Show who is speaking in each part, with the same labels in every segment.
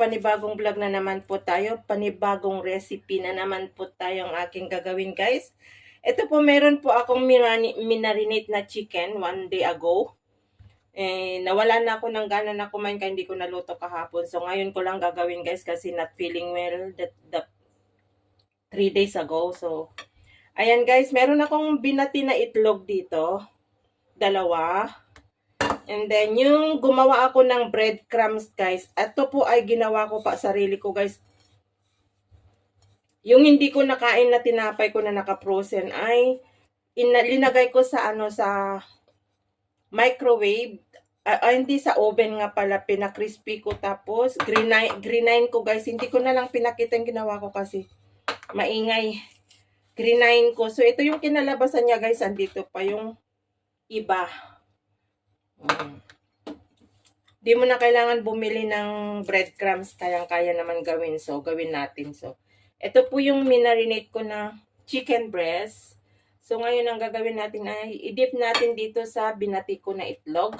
Speaker 1: panibagong vlog na naman po tayo. Panibagong recipe na naman po tayo ang aking gagawin, guys. Ito po, meron po akong minarinate na chicken one day ago. Nawala na ako ng gana na kumain kaya hindi ko naluto kahapon. So, ngayon ko lang gagawin, guys, kasi not feeling well the 3 days ago. So, ayan, guys, meron akong binati na itlog dito. Dalawa. And then, yung gumawa ako ng breadcrumbs, guys. Ito po ay ginawa ko pa sarili ko, guys. Yung hindi ko nakain na tinapay ko na naka-frozen ay linagay ko sa sa microwave. Hindi sa oven nga pala, pina-crispy ko. Tapos, greenine ko, guys. Hindi ko na lang pinakita yung ginawa ko kasi maingay. Greenine ko. So, ito yung kinalabasan niya, guys. Andito pa yung iba. Di mo na kailangan bumili ng breadcrumbs, kayang-kaya naman gawin. So, gawin natin. So, ito po yung minarinate ko na chicken breast. So, ngayon ang gagawin natin ay i-dip natin dito sa binati ko na itlog.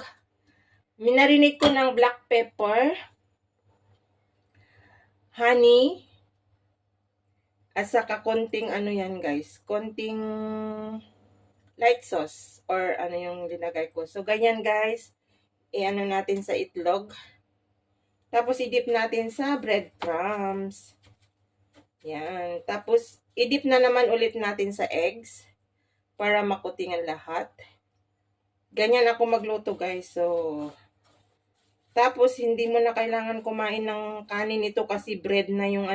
Speaker 1: Minarinate ko ng black pepper, honey, at saka konting yan, guys. Konting light sauce or yung linagay ko. So, ganyan, guys. Natin sa itlog. Tapos, i-dip natin sa breadcrumbs. Yan. Tapos, i-dip na naman ulit natin sa eggs para makutingan lahat. Ganyan ako magluto, guys. So, tapos, hindi mo na kailangan kumain ng kanin ito kasi bread na yung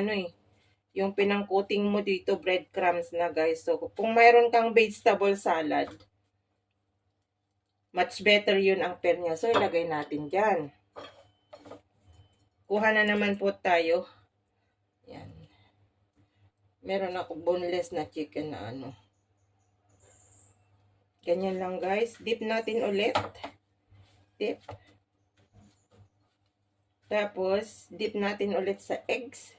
Speaker 1: yung pinangkuting mo dito, breadcrumbs na, guys. So, kung mayroon kang vegetable salad, much better yun ang pair niya. So, ilagay natin dyan. Kuha na naman po tayo. Yan. Meron ako boneless na chicken na Ganyan lang, guys. Dip natin ulit. Dip. Tapos, dip natin ulit sa eggs.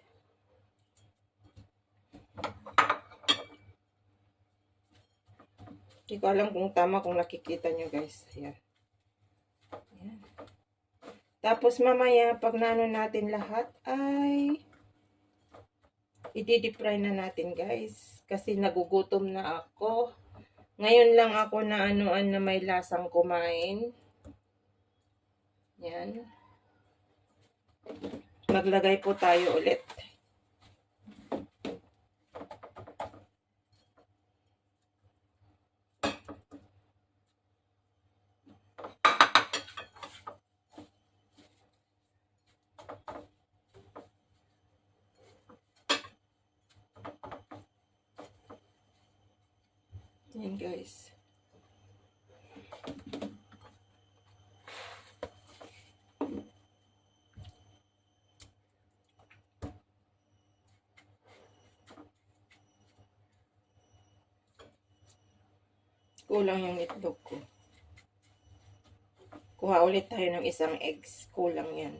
Speaker 1: Hindi ko alam kung tama, kung nakikita nyo, guys. Ayan. Ayan. Tapos, mamaya, pag naano natin lahat, ay i-deep fry na natin, guys. Kasi nagugutom na ako. Ngayon lang ako na na may lasang kumain. Yan. Maglagay po tayo ulit. Yan, guys. Kulang yung itlog ko. Kuha ulit tayo ng isang eggs. Kulang yan.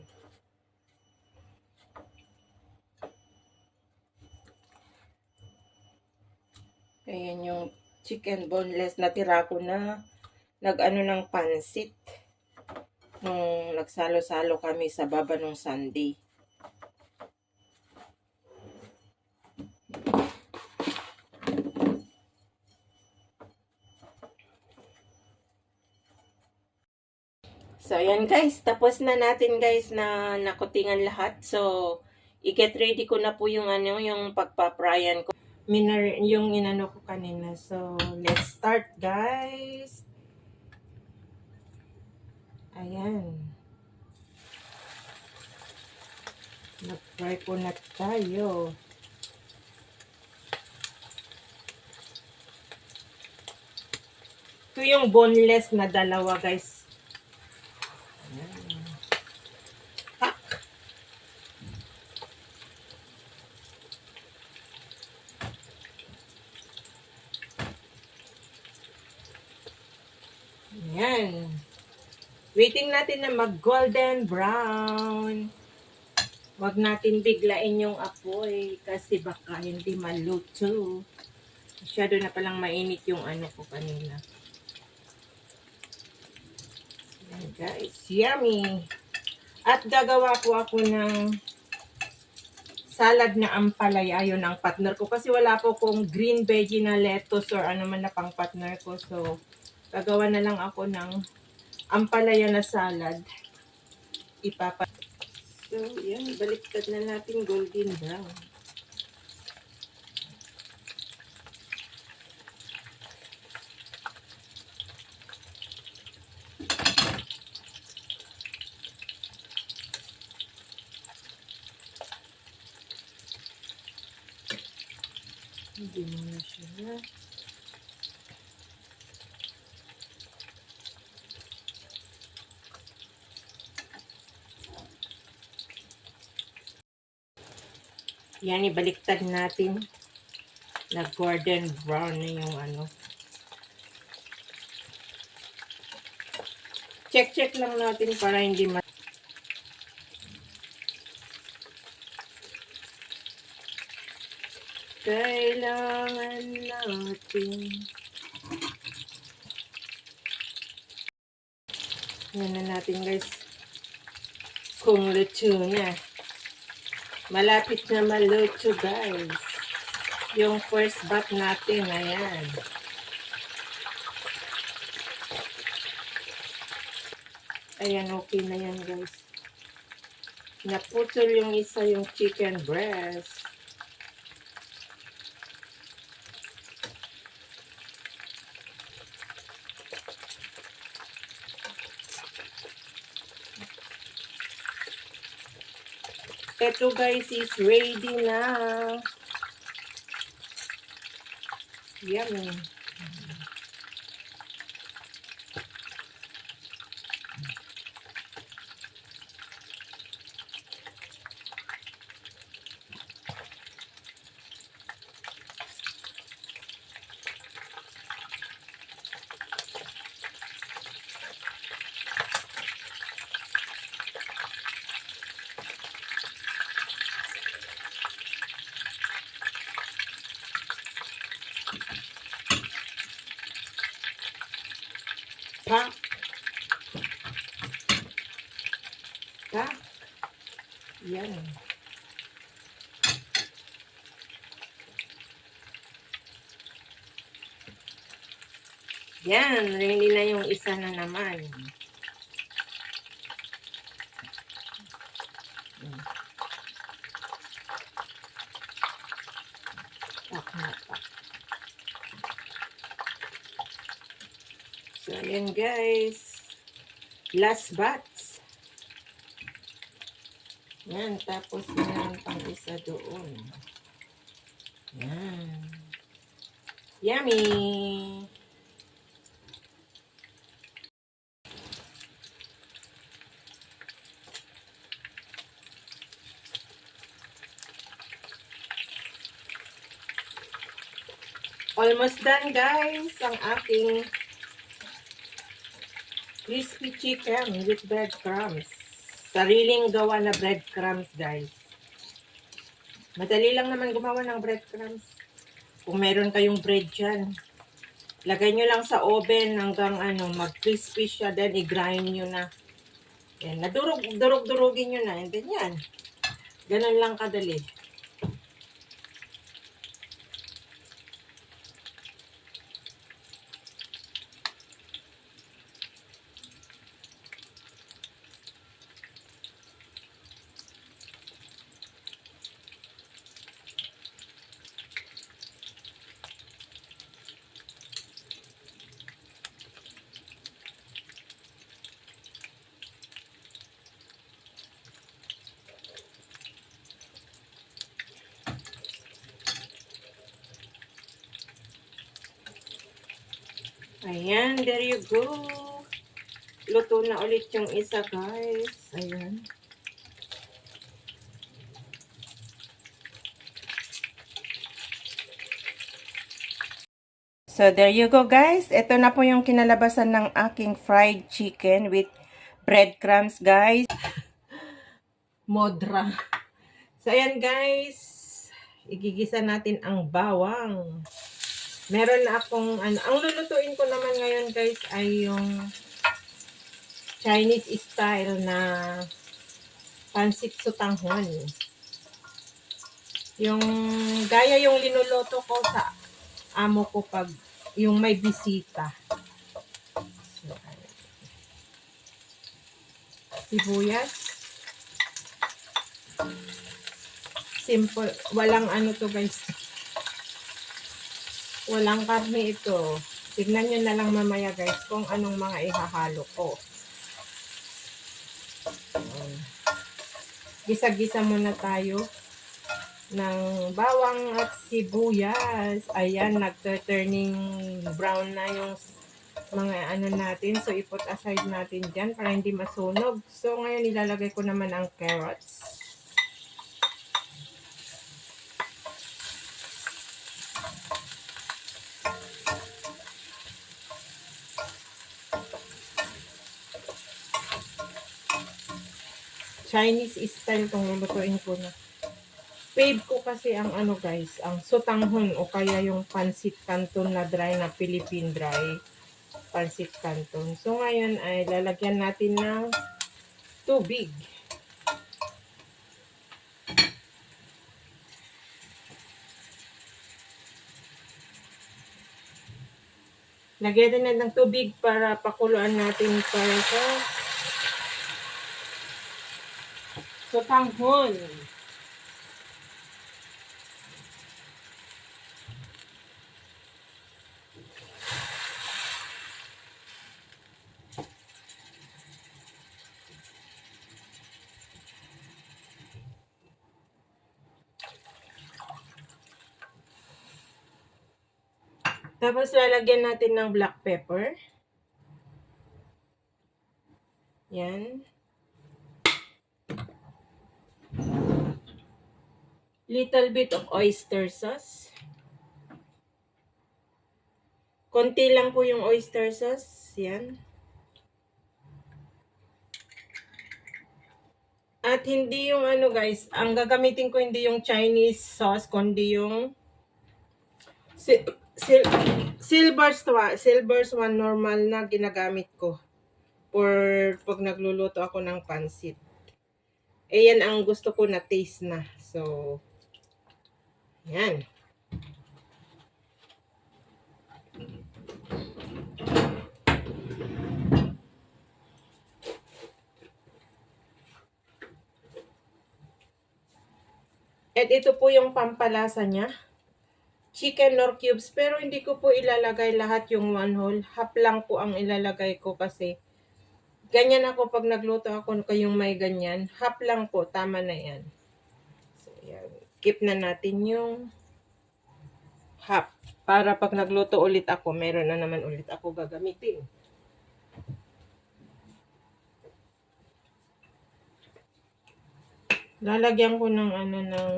Speaker 1: Ayan yung chicken boneless na tira ko na ng pansit nung nagsalo-salo kami sa baba nung Sunday. So, ayan, guys. Tapos na natin, guys, na nakutingan lahat. So, i-get ready ko na po yung yung pagpaprayan ko. Yung inano ko kanina. So, let's start, guys. Ayan. Nag-fry ko na tayo. Ito yung boneless na dalawa, guys. Ayan. Hak. Ayan. Waiting natin na mag-golden brown. Huwag natin biglain yung apoy kasi baka hindi maluto. Masyado na palang mainit yung ko kanina. Ayan, guys. Yummy! At gagawa po ako ng salad na ampalaya. Yun ang partner ko. Kasi wala po kong green veggie na lettuce or ano man na pang partner ko. So, gagawa na lang ako ng ampalaya na salad. So, yan. Baliktad na natin golden brown. Hindi mo na siya. Yan, ibaliktad natin. Nag-golden brown na yung ano. Check lang natin para hindi kailangan natin. Yan na natin guys. Kung luto na. Malapit na maluto guys. Yung first bat natin. Ayan. Ayan, okay na yan guys. Naputol yung isa yung chicken breast. Ito guys is ready na. Yummy. Pa. Yan. Yan, ready na yung isa na naman. So, yan guys. Last batch. Yan, tapos meron pang isa doon. Yan. Yummy! Almost done guys ang aking crispy chicken with breadcrumbs. Sariling gawa na breadcrumbs guys. Madali lang naman gumawa ng breadcrumbs. Kung meron kayong bread dyan, lagay nyo lang sa oven hanggang mag-crispy siya. Then i-grind nyo na. Yan, nadurog-durugin nyo na. And then yan. Ganun lang kadali. Ayan, there you go. Luto na ulit yung isa, guys. Ayan. So, there you go, guys. Ito na po yung kinalabasan ng aking fried chicken with breadcrumbs, guys. Modra. So, ayan, guys. Igigisa natin ang bawang. Meron na akong, ang lulutuin ko naman ngayon guys ay yung Chinese style na pansit sutanghon. Yung gaya yung linuluto ko sa amo ko pag yung may bisita. So, sibuyas. Simple. Walang ano to guys. Walang karne ito. Tignan nyo na lang mamaya guys kung anong mga ihahalo ko. Gisa-gisa muna tayo ng bawang at sibuyas. Ayan, nagturning brown na yung mga ano natin. So, iput aside natin dyan para hindi masunog. So, ngayon ilalagay ko naman ang carrots. Chinese style itong lulutuin ko na. Fave ko kasi ang ano guys, ang sotanghon o kaya yung pancit canton na dry na Philippine dry pancit canton. So ngayon ay lalagyan natin ng tubig. Lagyan din natin ng tubig para pakuluan natin para sa sotanghon. Tapos lalagyan natin ng black pepper. Yan. Little bit of oyster sauce. Konti lang po yung oyster sauce. Yan. At hindi yung ano guys, ang gagamitin ko hindi yung Chinese sauce, kundi yung silver swan normal na ginagamit ko for pag nagluluto ako ng pansit. Eh yan ang gusto ko na taste na. So, yan. At ito po yung pampalasa niya. Chicken nor cubes. Pero hindi ko po ilalagay lahat yung one whole. Half lang po ang ilalagay ko kasi ganyan ako pag nagluto ako kayong may ganyan. Half lang po. Tama na yan. So, yan. Keep na natin yung half. Para pag nagluto ulit ako, meron na naman ulit ako gagamitin. Lalagyan ko ng ano ng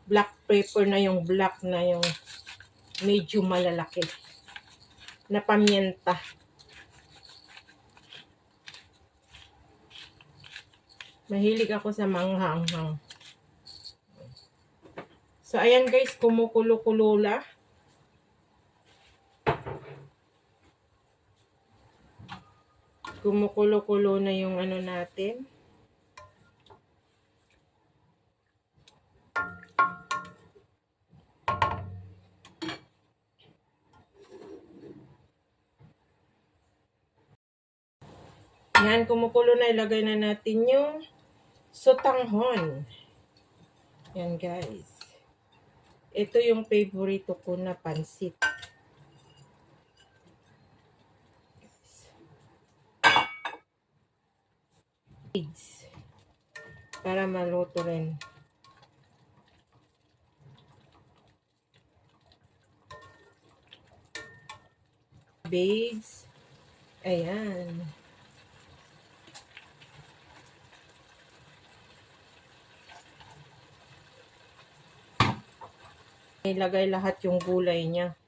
Speaker 1: black pepper na yung black na yung medyo malalaki na pamienta. Mahilig ako sa manghang-hang. So ayan guys, kumukulo-kulo na. Kumukulo-kulo na yung ano natin. Yan, kumukulo na. Ilagay na natin yung sotanghon. Yan guys. Ito yung favorito ko na pansit. Para maluto rin. Babes. Ayan. Ilagay lahat yung gulay niya.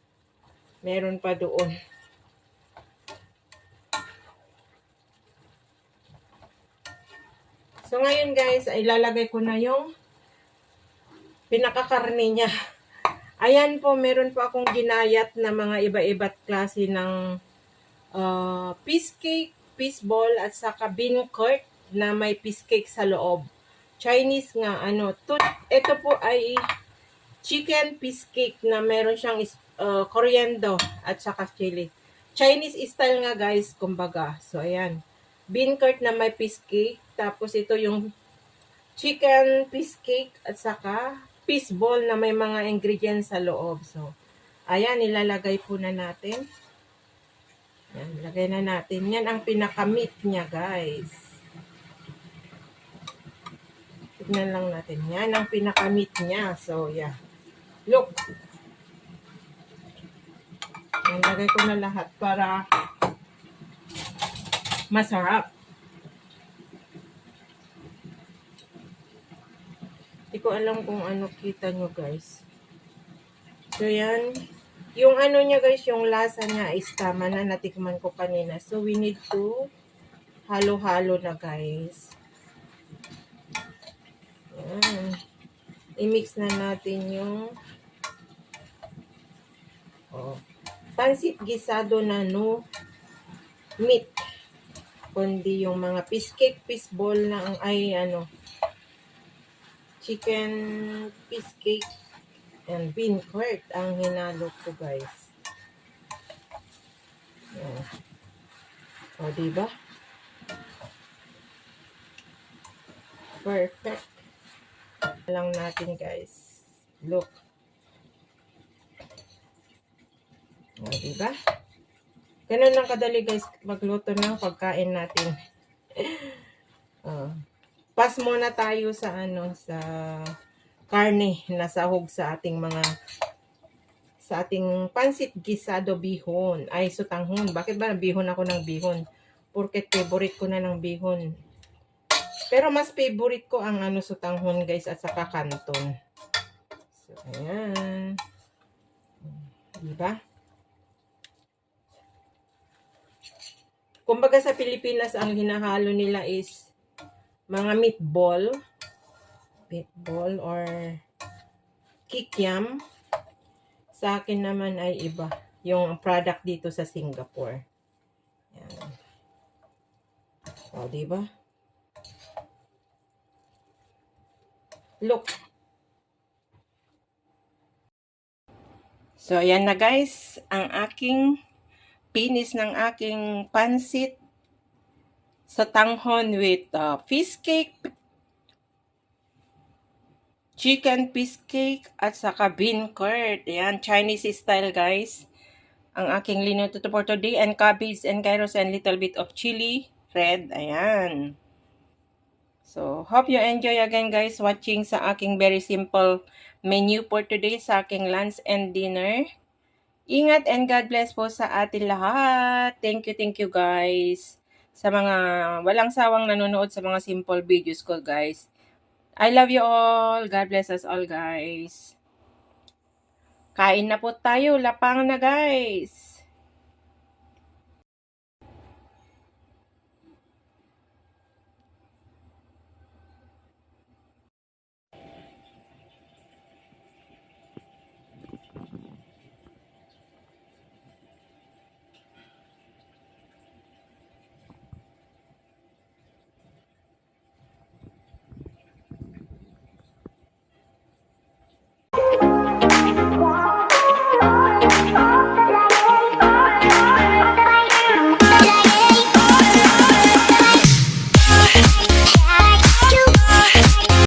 Speaker 1: Meron pa doon. So ngayon guys, ay ilalagay ko na yung pinakakarne niya. Ayan po, meron po akong ginayat na mga iba-iba't klase ng piece cake, piece ball, at saka bean curd na may piece cake sa loob. Chinese nga, ito po ay chicken piece cake na meron siyang coriander at saka chili. Chinese style nga guys, kumbaga. So, ayan. Bean curd na may piece cake. Tapos, ito yung chicken piece cake at saka piece ball na may mga ingredients sa loob. So, ayan, nilalagay po na natin. Yan, lagay na natin. Yan ang pinaka-meat niya, guys. Tignan lang natin. Yan ang pinaka-meat niya. So, yeah. Look. Yan, lagay ko na lahat para masarap. Hindi ko alam kung ano kita nyo, guys. So, yan. Yung ano niya, guys, yung lasa niya is tama na. Natikman ko kanina. So, we need to halo-halo na, guys. Yan. I-mix na natin yung pansit gisado na no meat. Kundi yung mga piece cake, piece ball na ay chicken piece cake and bean curd ang hinalo ko, guys. Yan. O, diba? Perfect. Lang natin, guys. Look. O, diba? Ganun lang kadali, guys, magluto ng pagkain natin. Pass muna tayo sa sa karne na sahog sa ating pansit gisado bihon. Ay, sutanghon. Bakit ba bihon ako ng bihon? Porket favorite ko na ng bihon. Pero mas favorite ko ang sutanghon, guys, at saka kanton. So, ayan. Diba? Kumbaga sa Pilipinas, ang hinahalo nila is mga meatball or kikiam. Sa akin naman ay iba. Yung product dito sa Singapore. Yan. O, diba? Look. So, ayan na, guys. Ang aking finish ng aking pansit sa tanghon with fish cake, chicken piece cake, at saka bean curd. Ayan, Chinese style, guys. Ang aking linuto for today, and cabbage and carrots and little bit of chili red. Ayan. So, hope you enjoy again, guys, watching sa aking very simple menu for today sa aking lunch and dinner. Ingat and God bless po sa atin lahat. Thank you, guys. Sa mga walang sawang nanonood sa mga simple videos ko, guys. I love you all. God bless us all, guys. Kain na po tayo. Lapang na, guys.